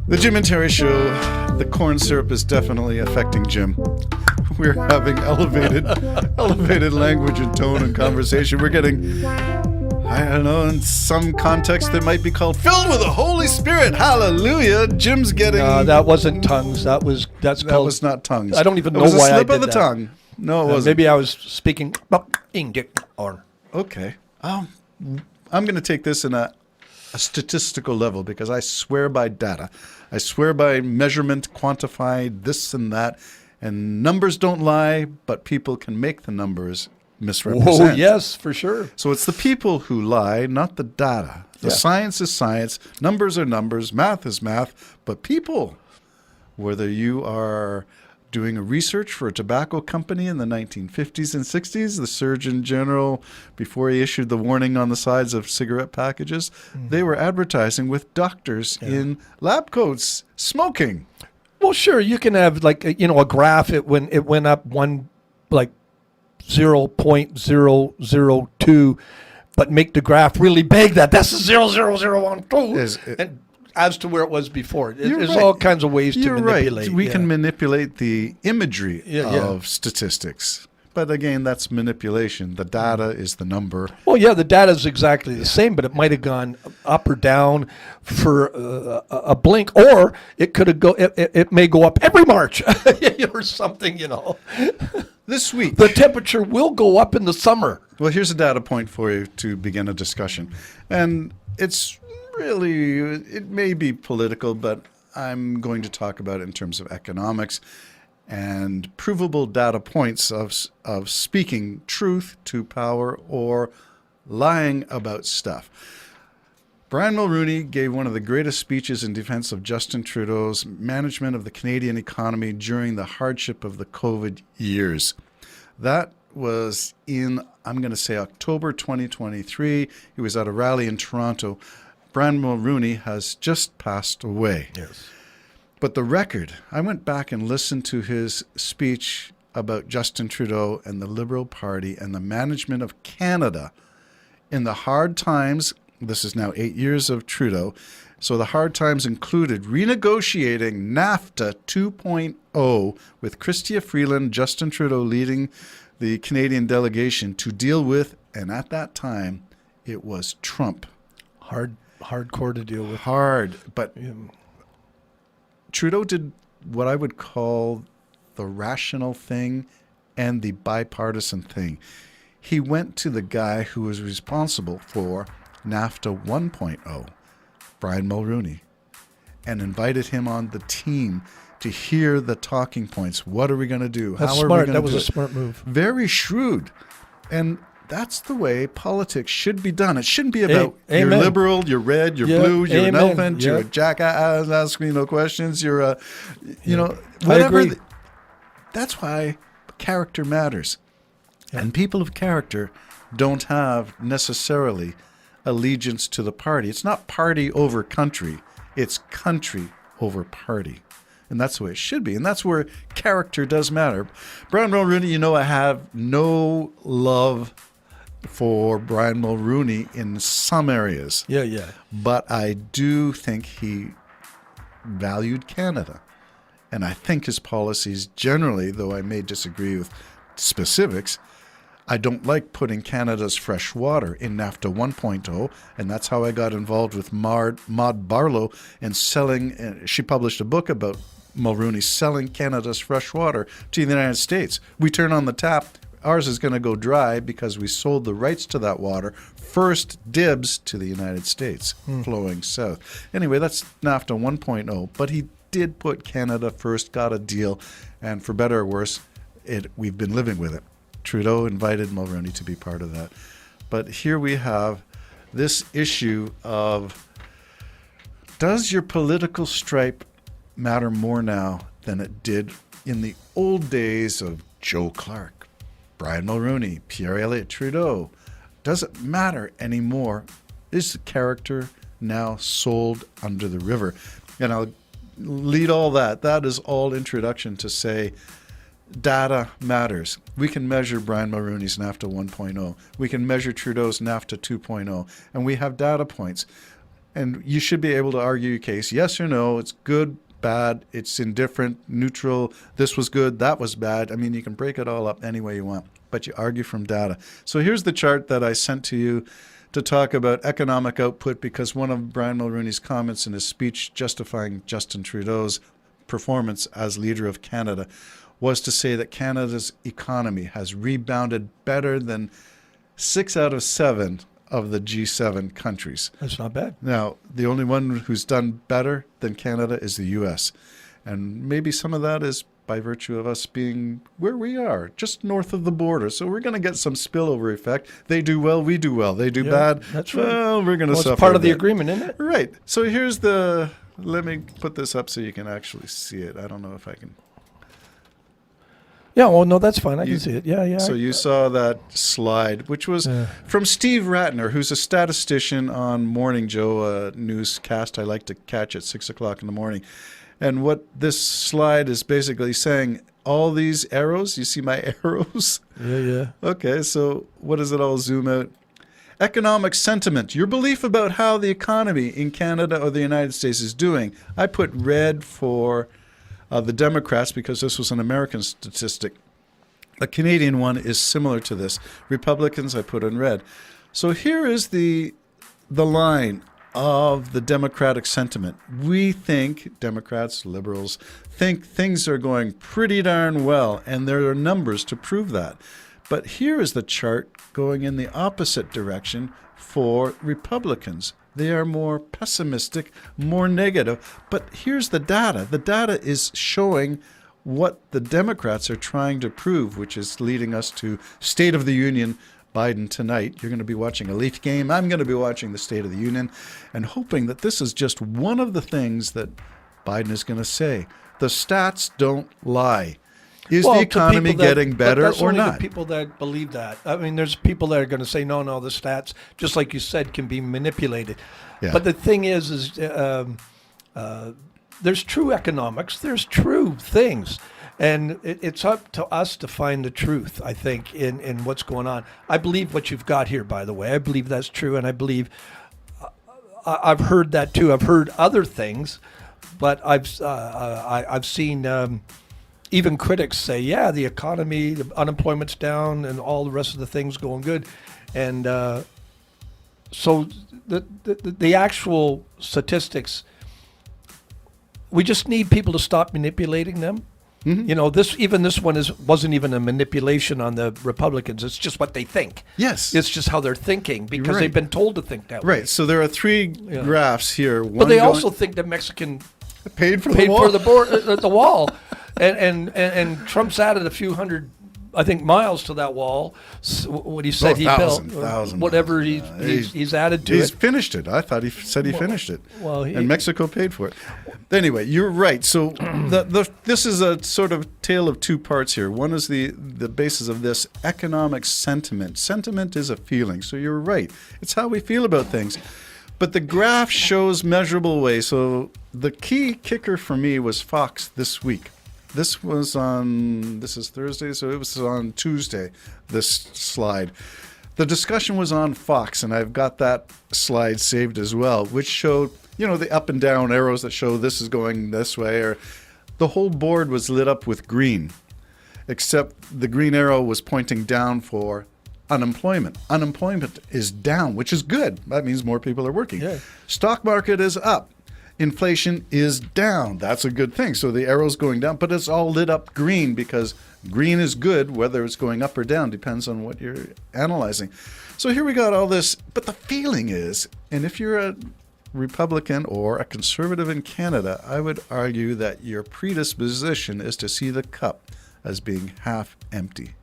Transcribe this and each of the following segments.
The Jim and Terry Show, the corn syrup is definitely affecting Jim. We're having elevated language and tone and conversation. We're getting, I don't know, in some context that might be called filled with the Holy Spirit. Hallelujah. Jim's getting... that wasn't tongues. That was not tongues. I don't even know why I did why I slip did of the that. tongue. No, it wasn't. Maybe I was speaking or Okay. I'm going to take this in a statistical level because I swear by data. I swear by measurement, quantify this and that. And numbers don't lie, but people can make the numbers misrepresent. Oh, yes, for sure. So it's the people who lie, not the data. The science is science, numbers are numbers, math is math, but people, whether you are doing a research for a tobacco company in the 1950s and 60s, the Surgeon General, before he issued the warning on the sides of cigarette packages, they were advertising with doctors in lab coats smoking. Well, sure, you can have a graph. It went up 0.0002, but make the graph really big. That's a 0.0012. And as to where it was before, there's all kinds of ways to manipulate. Right. We can manipulate the imagery of statistics. But again, that's manipulation. The data is the number. Well, yeah, the data is exactly the same, but it might have gone up or down for a blink, or it could have it may go up every March or something. This week, the temperature will go up in the summer. Well, here's a data point for you to begin a discussion, and it's really, it may be political, but I'm going to talk about it in terms of economics and provable data points of speaking truth to power or lying about stuff. Brian Mulroney gave one of the greatest speeches in defense of Justin Trudeau's management of the Canadian economy during the hardship of the COVID years. That was in, I'm going to say, October 2023. He was at a rally in Toronto. Brian Mulroney has just passed away. Yes. But the record, I went back and listened to his speech about Justin Trudeau and the Liberal Party and the management of Canada in the hard times. This is now 8 years of Trudeau. So the hard times included renegotiating NAFTA 2.0 with Chrystia Freeland, Justin Trudeau leading the Canadian delegation to deal with, and at that time, it was Trump. Hardcore to deal with. Hard, but... Trudeau did what I would call the rational thing and the bipartisan thing. He went to the guy who was responsible for NAFTA 1.0, Brian Mulroney, and invited him on the team to hear the talking points. What are we going to do? That's How are smart. we going to do it? That was a smart move. Very shrewd. And that's the way politics should be done. It shouldn't be about you're liberal, you're red, you're blue, you're an elephant, you're a jackass, ask me no questions, you're a, whatever. That's why character matters. Yeah. And people of character don't have necessarily allegiance to the party. It's not party over country. It's country over party. And that's the way it should be. And that's where character does matter. Brian Mulroney, I have no love for Brian Mulroney in some areas. Yeah. But I do think he valued Canada. And I think his policies generally, though I may disagree with specifics, I don't like putting Canada's fresh water in NAFTA 1.0, and that's how I got involved with Maud Barlow and selling. She published a book about Mulroney selling Canada's fresh water to the United States. We turn on the tap, ours is going to go dry because we sold the rights to that water, first dibs to the United States, flowing south. Anyway, that's NAFTA 1.0, but he did put Canada first, got a deal, and for better or worse, we've been living with it. Trudeau invited Mulroney to be part of that. But here we have this issue of, does your political stripe matter more now than it did in the old days of Joe Clark, Brian Mulroney, Pierre Elliott Trudeau? Does it matter anymore? Is the character now sold under the river? And I'll lead all that. That is all introduction to say, data matters. We can measure Brian Mulroney's NAFTA 1.0. We can measure Trudeau's NAFTA 2.0. And we have data points. And you should be able to argue your case, yes or no, it's good, bad, it's indifferent, neutral, this was good, that was bad. I mean, you can break it all up any way you want, but you argue from data. So here's the chart that I sent to you to talk about economic output, because one of Brian Mulroney's comments in his speech justifying Justin Trudeau's performance as leader of Canada was to say that Canada's economy has rebounded better than 6 out of 7 of the G7 countries. That's not bad. Now, the only one who's done better than Canada is the U.S. And maybe some of that is by virtue of us being where we are, just north of the border. So we're going to get some spillover effect. They do well, we do well. They do bad. That's right. Well, we're going to suffer. It's part of the a bit. agreement, isn't it? Right. So here's the, let me put this up so you can actually see it. I don't know if I can. Yeah, well, no, that's fine. I can see it. Yeah. So you saw that slide, which was from Steve Ratner, who's a statistician on Morning Joe, a newscast I like to catch at 6 o'clock in the morning. And what this slide is basically saying, all these arrows, you see my arrows? Yeah. Okay, so what does it all zoom out? Economic sentiment, your belief about how the economy in Canada or the United States is doing. I put red for the Democrats because this was an American statistic. The Canadian one is similar to this. Republicans, I put in red. So here is the line of the Democratic sentiment. We think, Democrats, liberals, think things are going pretty darn well, and there are numbers to prove that. But here is the chart going in the opposite direction for Republicans. They are more pessimistic, more negative. But here's the data. The data is showing what the Democrats are trying to prove, which is leading us to State of the Union Biden tonight. You're going to be watching a Leaf game. I'm going to be watching the State of the Union and hoping that this is just one of the things that Biden is going to say. The stats don't lie. Is the economy getting better that's or only not? The people that believe that. I mean, there's people that are going to say, no, the stats, just like you said, can be manipulated. Yeah. But the thing is there's true economics. There's true things. And it's up to us to find the truth, I think, in what's going on. I believe what you've got here, by the way. I believe that's true, and I believe I've heard that too. I've heard other things, but I've seen even critics say, yeah, the economy, the unemployment's down, and all the rest of the things going good. And so the actual statistics, we just need people to stop manipulating them. Mm-hmm. You know, this one wasn't even a manipulation on the Republicans. It's just what they think. Yes. It's just how they're thinking because Right. they've been told to think that way. Right. So there are three graphs here. One But they also think that Mexican paid for paid the wall. for the wall, and Trump's added a few hundred, I think, miles to that wall. What he said thousand built, whatever he's added to He's it. finished it. I thought he said he finished it. Well, and Mexico paid for it. Anyway, you're right. So this is a sort of tale of two parts here. One is the basis of this economic sentiment. Sentiment is a feeling. So you're right. It's how we feel about things. But the graph shows measurable ways. So the key kicker for me was Fox this week. This is Thursday, so it was on Tuesday, this slide. The discussion was on Fox, and I've got that slide saved as well, which showed, the up and down arrows that show this is going this way, or the whole board was lit up with green, except the green arrow was pointing down for unemployment. Unemployment is down, which is good. That means more people are working. Yeah. Stock market is up. Inflation is down. That's a good thing. So the arrow's going down, but it's all lit up green because green is good. Whether it's going up or down depends on what you're analyzing. So here we got all this, but the feeling is, and if you're a Republican or a conservative in Canada, I would argue that your predisposition is to see the cup as being half empty.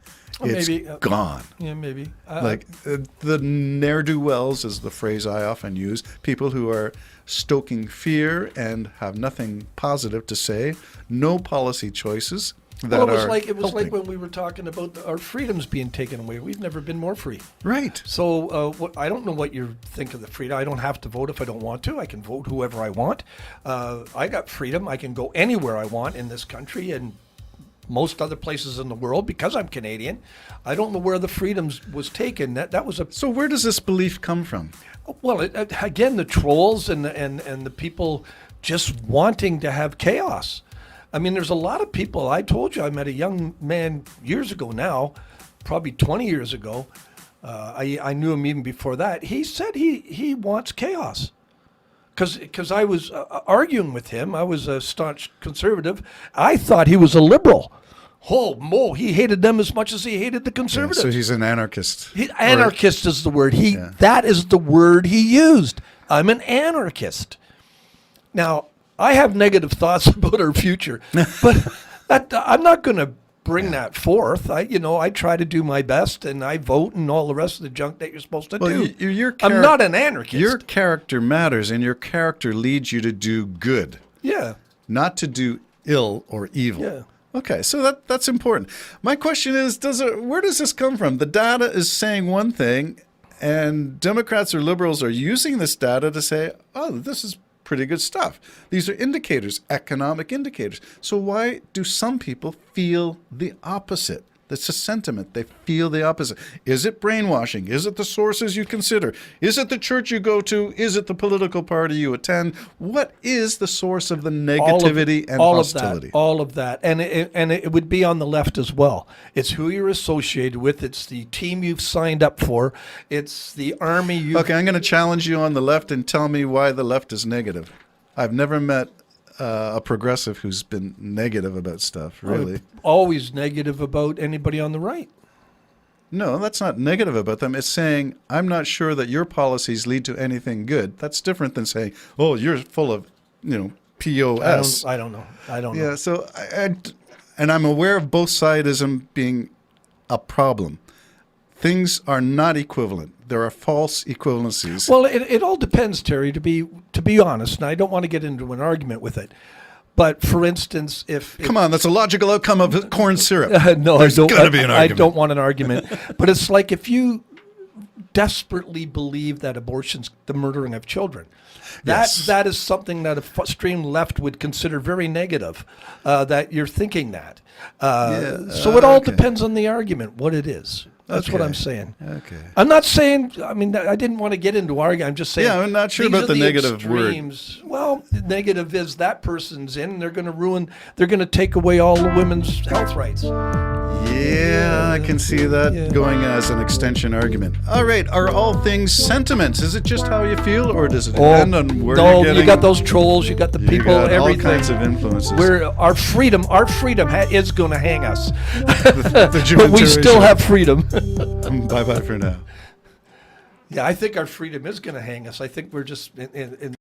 It's gone. Yeah, maybe. The ne'er-do-wells is the phrase I often use. People who are stoking fear and have nothing positive to say. No policy choices that it was like helping. when we were talking about our freedoms being taken away. We've never been more free. Right. So I don't know what you think of the freedom. I don't have to vote if I don't want to. I can vote whoever I want. I got freedom. I can go anywhere I want in this country and most other places in the world because I'm Canadian. I don't know where the freedoms was taken. That was a So where does this belief come from? well, again, the trolls and the people just wanting to have chaos. I mean, there's a lot of people. I told you I met a young man years ago now, probably 20 years ago. I knew him even before that. He said he wants chaos. Because I was arguing with him. I was a staunch conservative. I thought he was a liberal. Oh, Mo, he hated them as much as he hated the conservatives. So he's an anarchist. Anarchist is the word. Yeah. That is the word he used. I'm an anarchist. Now, I have negative thoughts about our future, but I'm not going to bring that forth. I try to do my best, and I vote and all the rest of the junk that you're supposed to do. I'm not an anarchist. Your character matters, and your character leads you to do good, Yeah. not to do ill or evil. Yeah. Okay, so that's important. My question is, where does this come from? The data is saying one thing, and Democrats or liberals are using this data to say, oh, this is pretty good stuff. These are indicators, economic indicators. So why do some people feel the opposite? That's a sentiment. They feel the opposite. Is it brainwashing? Is it the sources you consider? Is it the church you go to? Is it the political party you attend? What is the source of the negativity and hostility? All of that. And it would be on the left as well. It's who you're associated with. It's the team you've signed up for. It's the army you... Okay, I'm going to challenge you on the left and tell me why the left is negative. I've never met a progressive who's been negative about stuff, really. Always negative about anybody on the right. No, that's not negative about them. It's saying, I'm not sure that your policies lead to anything good. That's different than saying, oh, you're full of, POS. I don't know. Yeah, so, and I'm aware of both sidism being a problem. Things are not equivalent. There are false equivalencies. Well, it all depends, Terry, to be honest, and I don't want to get into an argument with it. But for instance, Come on, that's a logical outcome of corn syrup. No, There's gotta be an argument. I don't want an argument. But it's like if you desperately believe that abortion's the murdering of children. Yes. That is something that a extreme left would consider very negative, that you're thinking that. So it all depends on the argument, what it is. That's what I'm saying. Okay. I'm not saying, I didn't want to get into arguing. I'm just saying. Yeah, I'm not sure about the negative extremes. Well, the negative is that person's in, and they're going to take away all the women's health rights. Yeah, I can see that going as an extension argument. All right, are all things sentiments? Is it just how you feel, or does it depend on where you're getting? You got those trolls, you got the people, you got everything. all kinds of influences. Our freedom is going to hang us. The But we still have freedom. Bye-bye for now. Yeah, I think our freedom is going to hang us. I think we're just in